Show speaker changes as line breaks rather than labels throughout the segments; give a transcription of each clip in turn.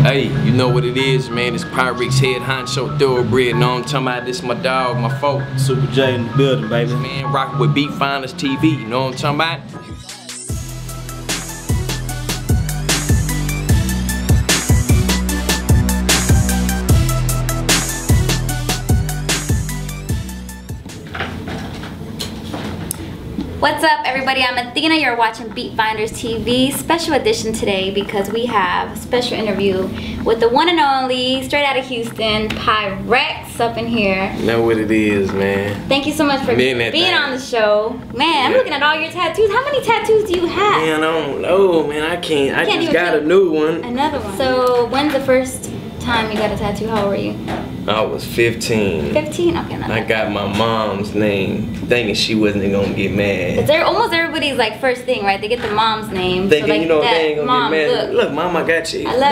Hey, you know what it is, man. It's PYREXX head honcho thoroughbred. Know what I'm talking about? This is my dog, my folk.
Super J in the building, baby.
Man, rocking with Beat Finest TV. You know what I'm talking about?
What's up, everybody? I'm Athena. You're watching Beat Finders TV. Special edition today because we have a special interview with the one and only, straight out of Houston, PYREXX up in here.
You know what it is, man.
Thank you so much for being on the show. Man, I'm looking at all your tattoos. How many tattoos do you have?
Man, I don't know, man. I can't. I just got a new one.
Another one. So, when's the first time you got a tattoo? How old were you?
I was 15.
15? Okay, not
I got my mom's name, thinking she wasn't gonna get mad.
It's almost everybody's like first thing, right? They get the mom's name.
Thinking,
so like,
you know, they ain't gonna get mad. Look, mom, I got you.
I love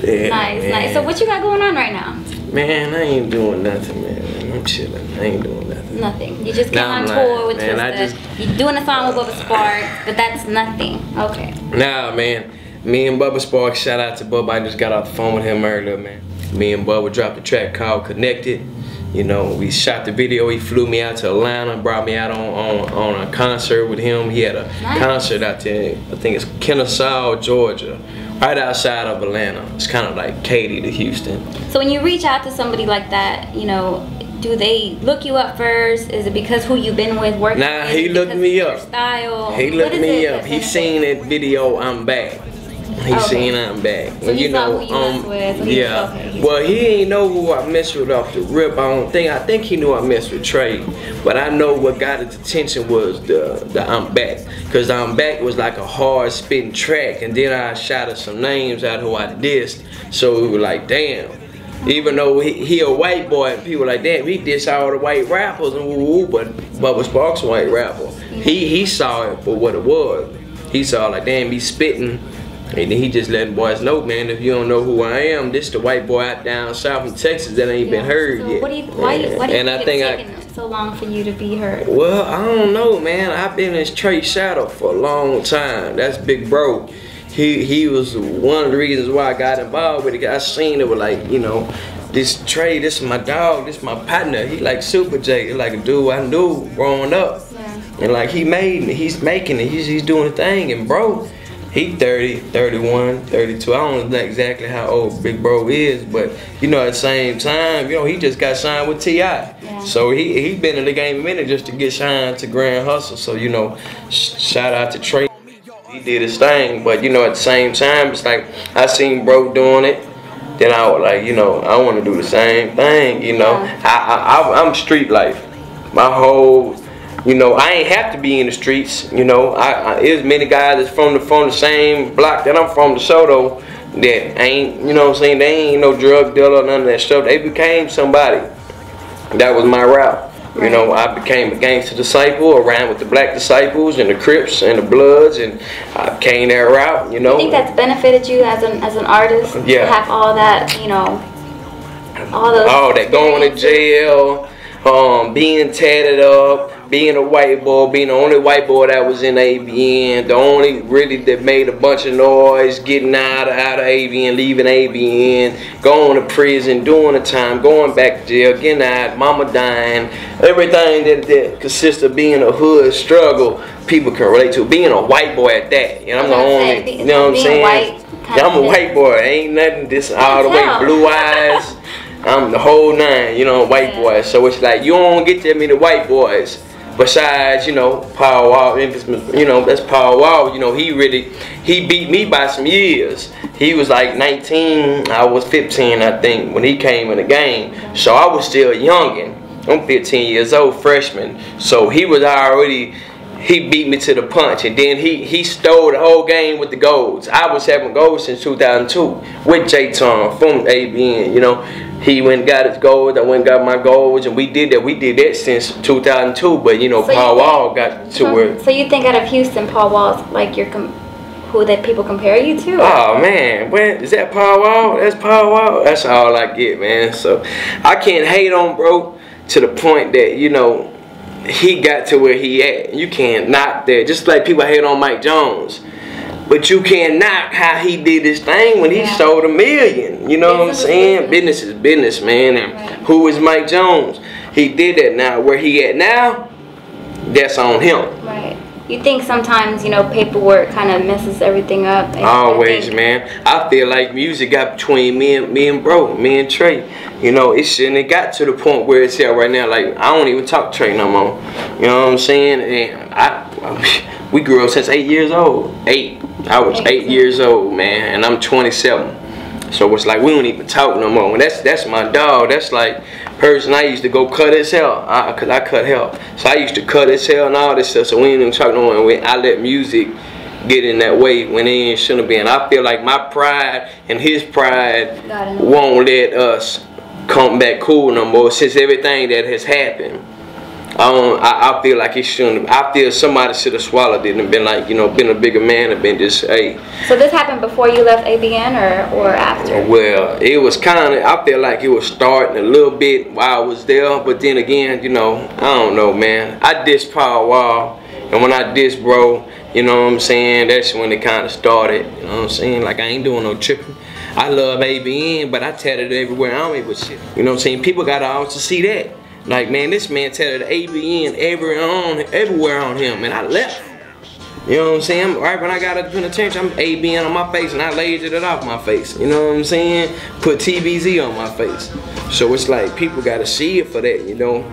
you.
Yeah,
nice,
man.
nice. So what you got going on right now?
Man, I ain't doing nothing, man. I'm chilling. I ain't doing nothing.
Nothing. You just came on tour with Twister. You're doing a song with Bubba Sparks, but that's nothing. Okay.
Nah, man. Me and Bubba Sparks, shout out to Bubba. I just got off the phone with him earlier, man. Me and Bubba dropped a track called Connected. You know, we shot the video. He flew me out to Atlanta, brought me out on a concert with him. He had a concert out there, I think it's Kennesaw, Georgia, right outside of Atlanta. It's kind of like Katy to Houston.
So when you reach out to somebody like that, you know, do they look you up first? Is it because who you've been with, working with?
Nah, he looked me up.
Style?
He looked me up. He seen that video, I'm back. He seen I'm back.
So you know, who you mess with, so
yeah.
Okay,
well, he ain't know who I messed with off the rip. I think he knew I messed with Trey, but I know what got his attention was the I'm back, cause I'm back was like a hard spitting track, and then I shouted some names out who I dissed, so we were like, damn. Even though he a white boy, and people like, damn, he diss all the white rappers and woo, but Bubba Sparks a white rapper. He saw it for what it was. He saw like, damn, he spitting. And then he just letting boys know, man, if you don't know who I am, this the white boy out down south in Texas that ain't been heard yet.
Why do you think it's taking so long for you to be heard?
Well, I don't know, man. I've been in Trey shadow for a long time. That's Big Bro. He was one of the reasons why I got involved with it. I seen it with, like, you know, this Trey, this is my dog, this is my partner. He like Super J, like a dude I knew growing up. Yeah. And like he's making it, he's doing the thing, and bro, he 30, 31, 32. I don't know exactly how old Big Bro is, but you know, at the same time, you know, he just got signed with T.I. Yeah. So he been in the game a minute just to get signed to Grand Hustle. So, you know, shout out to Trey. He did his thing, but you know, at the same time, it's like I seen Bro doing it. Then I was like, you know, I want to do the same thing, you know. I'm street life. My whole, you know, I ain't have to be in the streets, you know. There's many guys that's from the same block that I'm from, DeSoto, that ain't, you know what I'm saying, they ain't no drug dealer, none of that stuff. They became somebody. That was my route. You know, I became a gangster disciple, around with the black disciples and the Crips and the Bloods, and I came that route, you know.
You think that's benefited you as an artist?
Yeah.
To have all that, you know, all
that going to jail, being tatted up, being a white boy, being the only white boy that was in ABN, the only really that made a bunch of noise, getting out of ABN, leaving ABN, going to prison, doing the time, going back to jail, getting out, mama dying, everything that consists of being a hood struggle, people can relate to. Being a white boy at that, and I'm the only, you know what I'm saying? I'm a white boy, ain't nothing, this all the way blue eyes. I'm the whole nine, you know, white boys. So it's like you don't get that many white boys. Besides, you know, Paul Wall, you know, that's Paul Wall. You know, he beat me by some years. He was like 19, I was 15, I think, when he came in the game. So I was still youngin'. I'm 15 years old, freshman. So he was already, he beat me to the punch, and then he stole the whole game with the golds. I was having golds since 2002 with J-Tom from ABN, you know. He went and got his golds, I went and got my golds, and we did that since 2002, but you know, so Paul Wall got to where.
So you think out of Houston, Paul Wall's like who that people compare you to?
Oh man, is that Paul Wall? That's Paul Wall? That's all I get, man. So I can't hate on Bro to the point that, you know, he got to where he at. You can't knock that. Just like people hate on Mike Jones. But you can't knock how he did his thing when he sold 1 million. You know what I'm saying? Business is business, man. And who is Mike Jones? He did that now. Where he at now, that's on him.
Right. You think sometimes, you know, paperwork kind of messes everything up?
Always, man. I feel like music got between me and Trey. You know, it shouldn't have got to the point where it's at right now. Like, I don't even talk to Trey no more. You know what I'm saying? And we grew up since 8 years old. I was 8 years old, man, and I'm 27. So it's like we don't even talk no more. And that's my dog. That's like person I used to go cut his hair, cause I cut hair. So I used to cut his hair and all this stuff. So we ain't even talk no more. I let music get in that way when it shouldn't be. And I feel like my pride and his pride won't let us come back cool no more since everything that has happened. I feel like it shouldn't. I feel somebody should have swallowed it and been like, you know, been a bigger man and been just, hey.
So this happened before you left ABN or after?
Well, it was kind of, I feel like it was starting a little bit while I was there, but then again, you know, I don't know, man. I dissed Power Wall, and when I dissed bro, you know what I'm saying, that's when it kind of started, you know what I'm saying, like I ain't doing no tripping. I love ABN, but I tatted it everywhere on me with shit. You know what I'm saying, people gotta also see that. Like, man, this man tatted ABN everywhere on him, and I left. You know what I'm saying? Right when I got up in the penitentiary, I'm ABN on my face, and I lasered it off my face. You know what I'm saying? Put TBZ on my face. So it's like, people gotta see it for that, you know?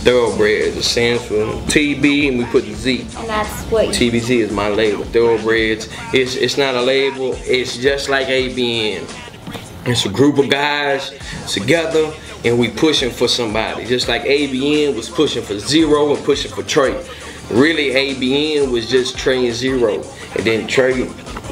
Thoroughbreds. It stands for TB and we put the Z.
And that's what
TBZ is my label. Thoroughbreds. It's not a label. It's just like ABN. It's a group of guys together and we pushing for somebody. Just like ABN was pushing for Zero and pushing for Trey. Really, ABN was just Trey and Zero. And then Trey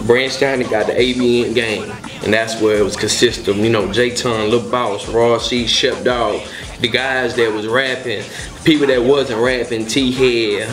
branched out and got the ABN gang. And that's where it was consist of, you know, J-Ton, Lil Boss, Raw C, Shep Dog, the guys that was rapping, people that wasn't rapping, T-Head,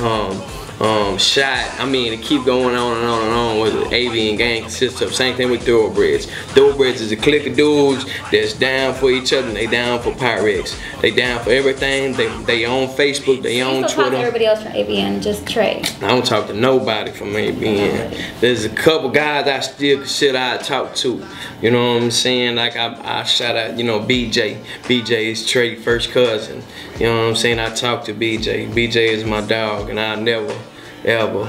Shot. I mean, it keep going on and on and on with the ABN gang consists of. Same thing with Thoroughbreds. Thoroughbreds is a clique of dudes that's down for each other and they down for PYREXX. They down for everything. They on Facebook, they on Twitter.
Talk to everybody else from ABN, just Trey.
I don't talk to nobody from ABN. There's a couple guys I still consider I talk to. You know what I'm saying? Like I shout out, you know, BJ. BJ is Trey's first cousin. You know what I'm saying? I talk to BJ. BJ is my dog and I'll never ever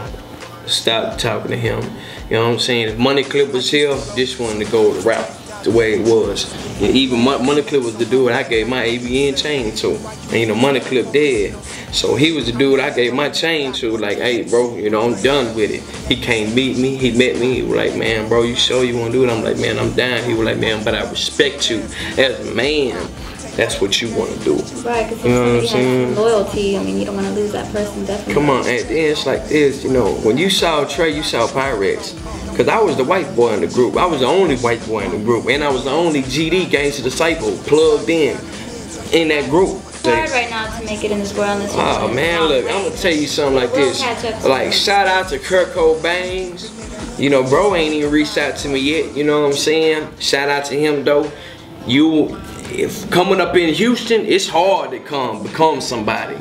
stop talking to him. You know what I'm saying? If Money Clip was here, this one to go the route the way it was. And even Money Clip was the dude I gave my ABN chain to. And you know, Money Clip dead. So he was the dude I gave my chain to. Like, hey bro, you know, I'm done with it. He came meet me, he met me, he was like, man bro, you sure you wanna do it? I'm like, man, I'm down. He was like, man, but I respect you as a man. That's what you want to do.
Right, because you know if somebody has loyalty, I mean, you don't want to lose that person, definitely.
Come on, and it's like this, you know, when you saw Trey, you saw PYREXX. Because I was the white boy in the group. I was the only white boy in the group. And I was the only GD, Gangsta Disciple, plugged in that group.
It's hard right now to make it in this world.
Oh man, look, I'm going to tell you something like this. Like, shout out to Kurt Cobain. You know, bro ain't even reached out to me yet, you know what I'm saying? Shout out to him though. If coming up in Houston, it's hard to become somebody.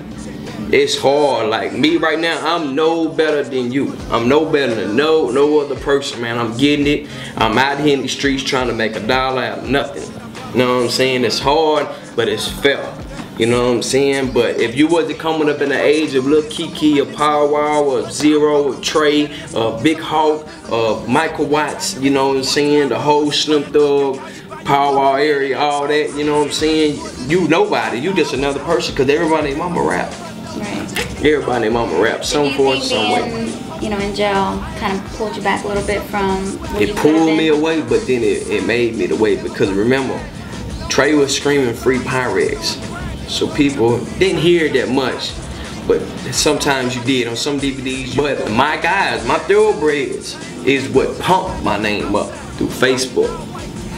It's hard. Like me right now, I'm no better than you. I'm no better than no other person, man. I'm getting it. I'm out here in the streets trying to make $1 out of nothing. You know what I'm saying? It's hard, but it's fair. You know what I'm saying? But if you wasn't coming up in the age of Lil Kiki or Power Wow or Zero or Trey or Big Hawk or Michael Watts, you know what I'm saying? The whole Slim Thug, Power Wow area, all that, you know what I'm saying? You nobody, you just another person, because everybody in mama rap.
Right.
Everybody in mama rap, some form, some way.
You know, in jail kind of pulled you back a little bit from what
it pulled me away, but then it made me the way, because remember, Trey was screaming free PYREXX. So people didn't hear it that much, but sometimes you did on some DVDs. But my guys, my Thoroughbreds is what pumped my name up through Facebook.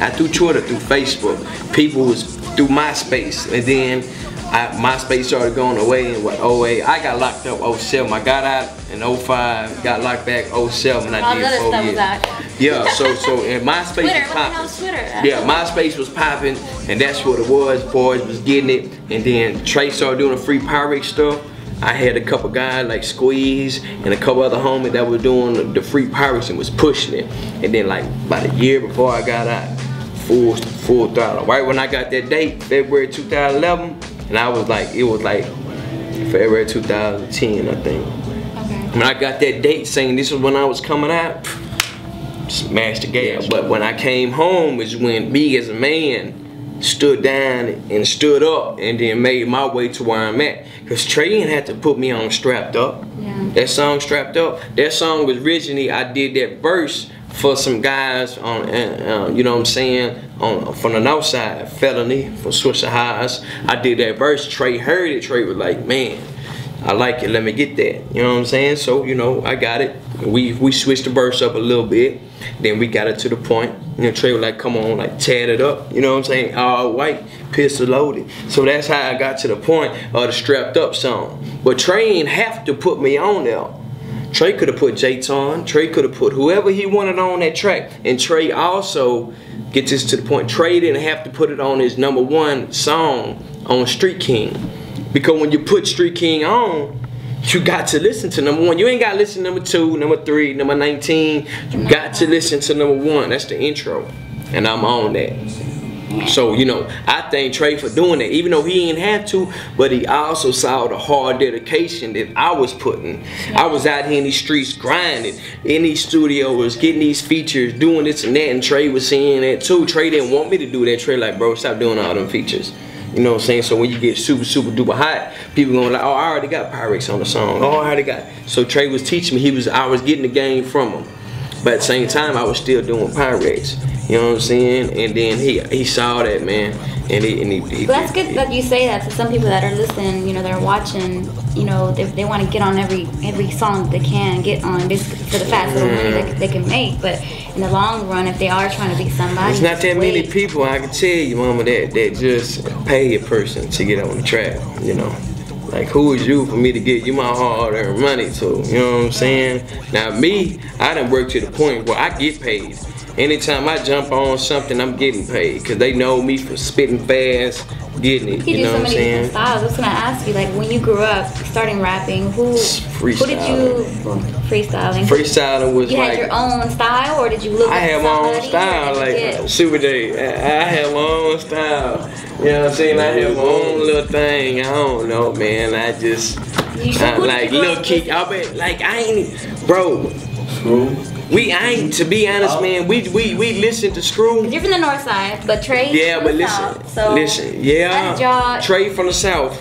Not through Twitter, through Facebook. People was through MySpace, and then MySpace started going away in what, 08. I got locked up 07. I got out in 05, got locked back 07. I did 4 years. Yeah, so and MySpace was popping. Yeah, MySpace was popping, and that's what it was. Boys was getting it, and then Trey started doing the free PYREXX stuff. I had a couple guys like Squeeze and a couple other homies that were doing the free PYREXX and was pushing it. And then like about a year before I got out, full throttle. Right when I got that date, February 2011, and I was like, it was like February 2010, I think. Okay. When I got that date saying this was when I was coming out, smashed the gas. But when I came home is when me as a man stood down and stood up and then made my way to where I'm at. Cause Trey didn't have to put me on Strapped Up. Yeah. That song Strapped Up, that song was originally, I did that verse for some guys on, you know what I'm saying, from the north side, Felony, from Swisher Highs. I did that verse, Trey heard it, Trey was like, man, I like it, let me get that. You know what I'm saying? So, you know, I got it. We switched the verse up a little bit. Then we got it to the point. You know, Trey was like, come on, like, tat it up. You know what I'm saying? All white, pistol loaded. So that's how I got to the point of the Strapped Up song. But Trey didn't have to put me on there. Trey could have put J-Ton. Trey could have put whoever he wanted on that track. And Trey also, get this to the point, Trey didn't have to put it on his #1 song on Street King. Because when you put Street King on, you got to listen to #1. You ain't got to listen to #2, #3, #19. You got to listen to #1. That's the intro. And I'm on that. So, you know, I thank Trey for doing that. Even though he didn't have to, but he also saw the hard dedication that I was putting. I was out here in these streets grinding, in these studios, getting these features, doing this and that, and Trey was seeing that too. Trey didn't want me to do that. Trey like, bro, stop doing all them features. You know what I'm saying? So when you get super duper hot, people gonna like, oh, I already got PYREXX on the song. Oh, I already got. So Trey was teaching me. I was getting the game from him, but at the same time, I was still doing PYREXX. You know what I'm saying? And then he saw that, man, and he
But that's good that you say that to some people that are listening. You know, they're watching. You know, they want to get on every song that they can get on, just for the fast little money they can make. But in the long run, if they are trying to be somebody,
there's not that many people, I can tell you, mama, that just pay a person to get on the track. You know, like, who is you for me to get you my hard-earned money to? You know what I'm saying? Now me, I done worked to the point where I get paid. Anytime I jump on something, I'm getting paid, because they know me for spitting fast, getting it.
You
know
do so
what I'm
many
saying?
different styles. I was gonna ask you, like, when you grew up starting rapping, who did you freestyling?
Freestyling was
you
like,
had your own style, or did you look
I
at
had my own
somebody,
style,
or did you
like
get-
Super J. I had my own style. You know what I'm saying? I had my own little thing. I don't know, man. I just like little kick. I bet, like, I ain't, bro. To be honest, man, we listen to Screw.
You're from the north side, but Trey.
Yeah,
from
but
the
listen,
south, so
listen, yeah.
y'all-
Trey from the south,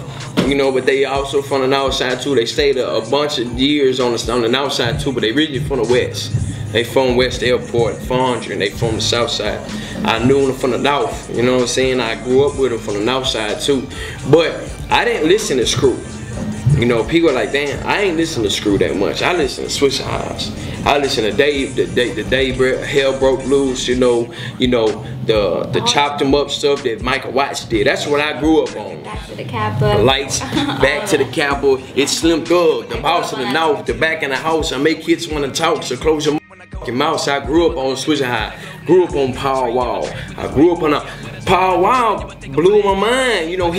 you know, but they also from the north side too. They stayed a bunch of years on the north side too, but they originally from the west. They from West Airport, 400, and they from the south side. I knew them from the north, you know what I'm saying? I grew up with them from the north side too, but I didn't listen to Screw. You know, people are like, damn, I ain't listen to Screw that much. I listen to Swisher House. I listen to Dave, the day Hell Broke Loose, you know, the chopped them up stuff that Michael Watts did. That's what I grew up on.
Back to the Kappa.
Lights, back to the Kappa. It's Slim Thug, the boss of the north, the back in the house. I make kids want to talk, so close your mouth. I grew up on Swisher High. Grew up on Power Wall. I grew up on a Power Wall. Blew my mind. You know, but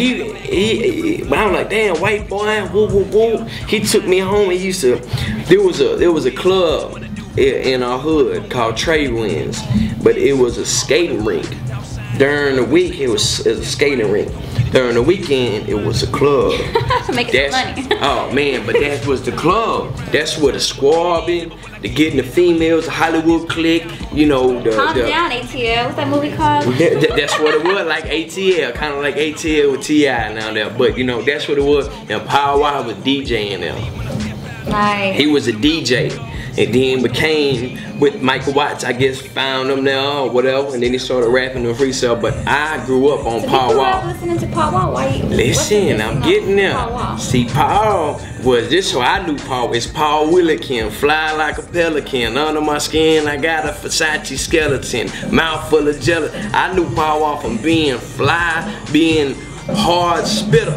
I was like, damn, white boy, woo woo woo. He took me home. He used to. There was a club in our hood called Trade Winds, but it was a skating rink. During the week, it was a skating rink. During the weekend, it was a club.
Making some money.
Oh man, but that was the club. That's where the squad been, the getting the females, the Hollywood clique, you know.
Calm down, ATL. What's that movie called?
That's what it was, like ATL, kind of like ATL with T.I. now there. But you know, that's what it was. And Power Wall was DJing them.
Nice.
He was a DJ. And then became with Michael Watts, I guess, found him there or whatever, and then he started rapping and freestyle. But I grew up on Power Wall.
Listening to Power Wall, why you?
Listen, I'm getting there. See, Paul was this, so I knew Paul. It's Paul Willikin, fly like a pelican. Under my skin, I got a Versace skeleton, mouth full of jelly. I knew Power Wall from being fly, being hard spitter.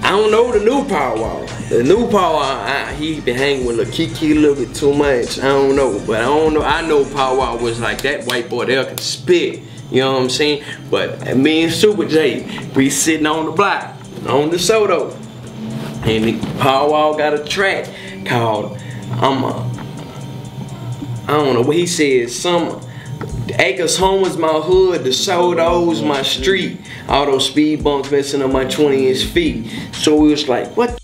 I don't know the new Power Wall. The new Power Wall, he been hanging with Kiki a little bit too much. I don't know, but I don't know. I know Power Wall was like that white boy there could spit. You know what I'm saying? But me and Super J, we sitting on the block, on the Soto, and Power Wall got a track called I don't know what he said. Acres home was my hood, the Soto's my street. All those speed bumps messing up my 20-inch feet. So we was like, what?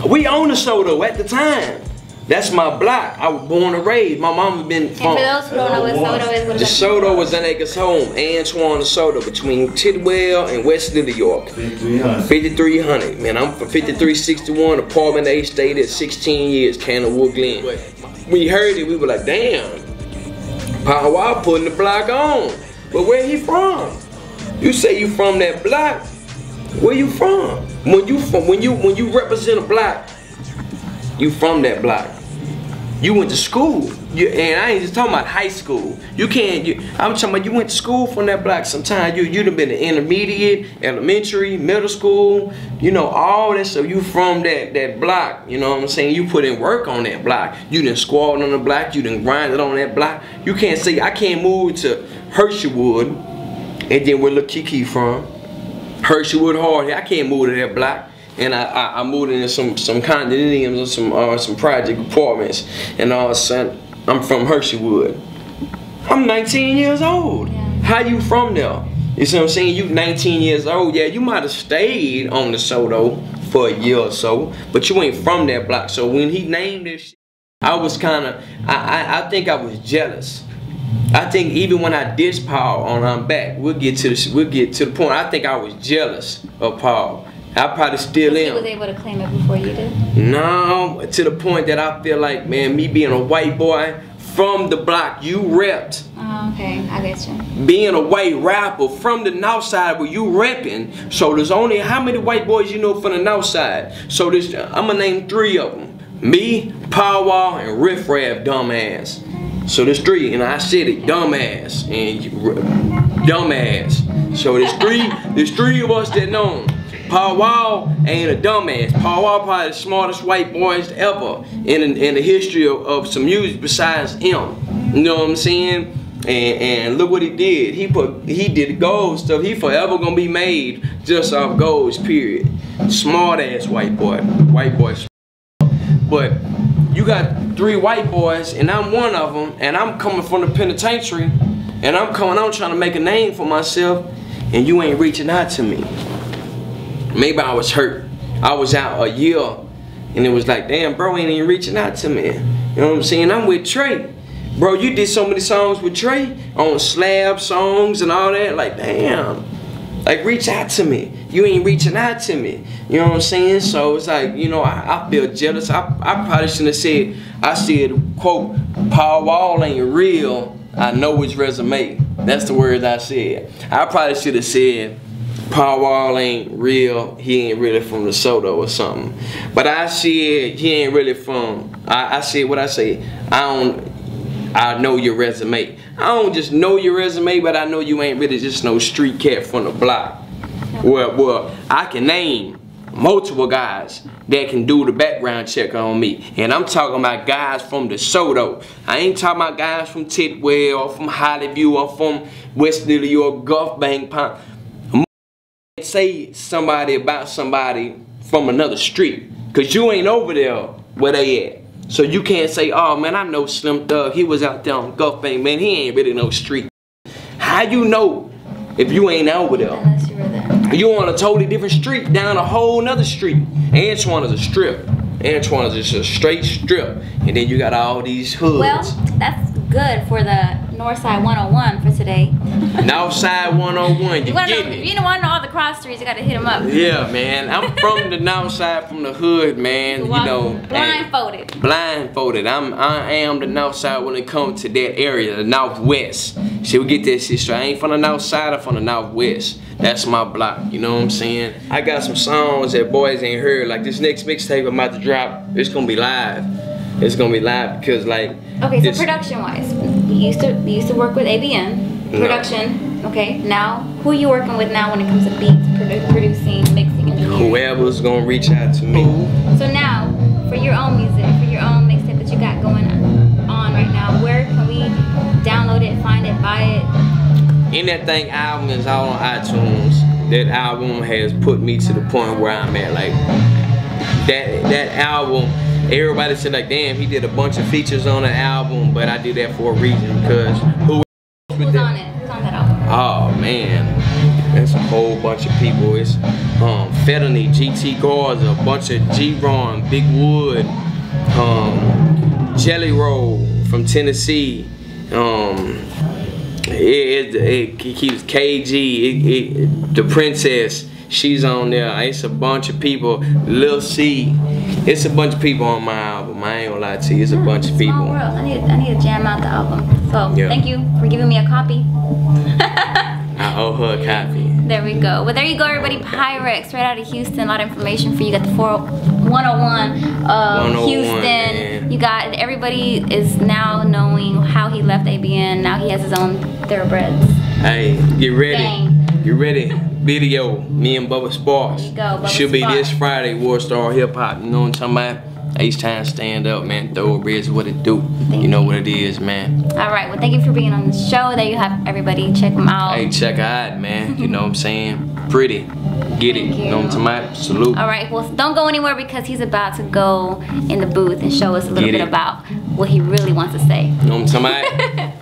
We own the Soto at the time. That's my block. I was born and raised. My mama been from.
And for those who don't know what Soto is, what is
the
that?
Soto was an Acres home, Antoine the Soto, between Tidwell and West New York. 5300. Man, I'm from 5361, apartment A, stayed at 16 years, Candlewood Glen. We heard it, we were like, damn. Power Wall putting the block on. But where he from? You say you from that block. Where you from? When you represent a block, you from that block. You went to school. And I ain't just talking about high school. I'm talking about you went to school from that block sometime. You'd have been in intermediate, elementary, middle school, you know, all that stuff. You from that block, you know what I'm saying? You put in work on that block. You done squatted on the block, you done grinded on that block. You can't say, I can't move to Hersheywood, and then where Lil Kiki from. Hersheywood Hard, I can't move to that block. And I moved into some condominiums or some project apartments, and all of a sudden I'm from Hersheywood. I'm 19 years old. Yeah. How you from there? You see what I'm saying? You 19 years old. Yeah, you might have stayed on the Soto for a year or so, but you ain't from that block. So when he named this shit, I was kind of, I think I was jealous. I think even when I dissed Paul on I'm Back, we'll get to the point. I think I was jealous of Paul. I probably still am.
He was able to claim it before you did?
No, to the point that I feel like, man, me being a white boy from the block you repped.
Oh, okay, I get you.
Being a white rapper from the north side where you repping, so there's only how many white boys you know from the north side? So this, I'm gonna name 3 of them. Me, Power Wall, and Riff Raff Dumbass. So there's 3, and I said it, dumbass and dumbass. So there's 3 of us that know him. Paul Wall ain't a dumbass. Paul Wall probably the smartest white boys ever in the history of some music besides him. You know what I'm saying? And look what he did. He did gold stuff. He forever gonna be made just off goals, period. Smart ass white boy. White boy. But you got 3 white boys and I'm one of them, and I'm coming from the penitentiary and I'm coming on trying to make a name for myself, and you ain't reaching out to me. Maybe I was hurt. I was out a year and it was like, damn, bro ain't even reaching out to me. You know what I'm saying? I'm with Trey. Bro, you did so many songs with Trey on slab songs and all that. Like, damn. Like, reach out to me. You ain't reaching out to me. You know what I'm saying? So it's like, you know, I feel jealous. I probably shouldn't have said, I said, quote, Paul Wall ain't real. I know his resume. That's the words I said. I probably should have said, Paul Wall ain't real, he ain't really from DeSoto or something. But I said he ain't really from, I said what I say, I know your resume. I don't just know your resume, but I know you ain't really just no street cat from the block. Well, I can name multiple guys that can do the background check on me. And I'm talking about guys from DeSoto. I ain't talking about guys from Tidwell or from Hollyview or from West New York, Gulf Bank, say somebody about somebody from another street, cause you ain't over there where they at. So you can't say, oh man, I know Slim Thug, he was out there on Gulf Bank, man, he ain't really no street. How you know if you ain't over there?
Unless you were there.
You on a totally different street, down a whole nother street. Antoine is a strip. Antoine is just a straight strip. And then you got all these hoods.
Well, that's good for the Northside 101 for today.
Northside 101, you get it.
If you don't want to know all the cross streets, you got to hit them up.
Yeah, man. I'm from the north side, from the hood, man. You know,
blindfolded.
Blindfolded. I am the north side when it comes to that area, the northwest. See, we get that shit straight. I ain't from the north side, I'm from the northwest. That's my block, you know what I'm saying? I got some songs that boys ain't heard. Like this next mixtape I'm about to drop, it's gonna be live. It's gonna be live because like.
Okay, so production-wise, you used to work with ABN production. No. Okay, now who are you working with now when it comes to beats, producing, mixing, and engineering?
Whoever's gonna reach out to me.
So now, for your own music, for your own mixtape that you got going on right now, where can we download it, find it, buy it?
And that thing album is all on iTunes. That album has put me to the point where I'm at. Like that album. Everybody said like, damn, he did a bunch of features on the album, but I did that for a reason because who's
on it? Who's on that album?
Oh man, that's a whole bunch of people. It's Felony, GT Garza, a bunch of G-Ron, Big Wood, Jelly Roll from Tennessee. It keeps KG, the Princess. She's on there. It's a bunch of people. Lil C. It's a bunch of people on my album. I ain't gonna lie to you. It's a bunch of people.
Small world. I need to jam out the album. So yeah. Thank you for giving me a copy.
I owe her a copy.
There we go. Well, there you go, everybody. PYREXX, right out of Houston. A lot of information for you. You got the 101 of Houston. Man. You got everybody is now knowing how he left ABN. Now he has his own thoroughbreds.
Hey, get ready.
Dang.
Get ready. Video, me and Bubba Sparks.
Bubba
should be this Friday, Warstar Hip Hop. You know what I'm talking about? H-Time stand up, man. Thoroughbreds, what it do. You know what it is, man. Alright, well thank you for being on the show. There you have everybody. Check them out. Hey, check her out, man. You know what I'm saying? Pretty. Get it. You know what I'm talking about? Salute. Alright, well don't go anywhere because he's about to go in the booth and show us a little bit about what he really wants to say. You know what I'm talking about?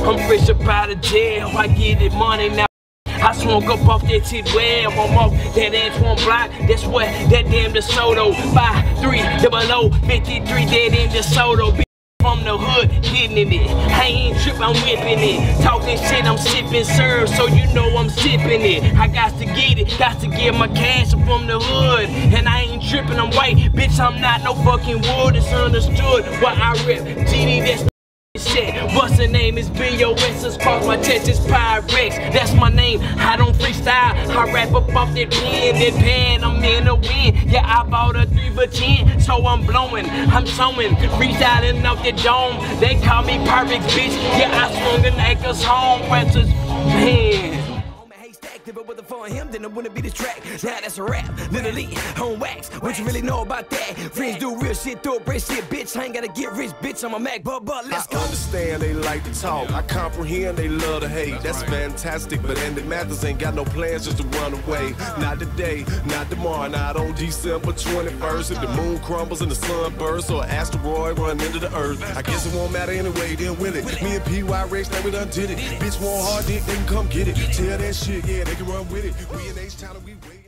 I'm fresh up out of jail, I get it money now. I smoke up off that shit well, I'm off that Antoine block, that's what, that damn DeSoto, 5300, dead in DeSoto, from the hood, getting it, I ain't trip, I'm whipping it, talking shit, I'm sipping serve, so you know I'm sipping it, I got to get it, got to get my cash from the hood, and I ain't tripping, I'm white, bitch, I'm not no fucking wood, it's understood, why I rip, GD, that's shit. What's the name? It's BOS, cross my chest, it's PYREXX. That's my name. I don't freestyle. I rap up off that pen, I'm in the wind. Yeah, I bought a 3 for 10, so I'm blowing, I'm sewing, freestyling off the dome. They call me PYREXX, bitch. Yeah, I swung an acres home, ranchers, man.
But with the for him, then it wouldn't be this track. Now that's a rap, literally on wax. What you really know about that? Friends do real shit, throw a bread shit, bitch. I ain't gotta get rich, bitch. I'm a Mac, but let's go.
I understand they like to talk. I comprehend they love to hate. That's fantastic, but Andy Mathers ain't got no plans just to run away. Not today, not tomorrow, not on December 21st. If the moon crumbles and the sun bursts or an asteroid run into the earth, I guess it won't matter anyway. Then will it? Me and PYREXX, that we done did it. Bitch want hard dick, they can come get it. Tell that shit, yeah, they can run with it. We in H-Town and we wait.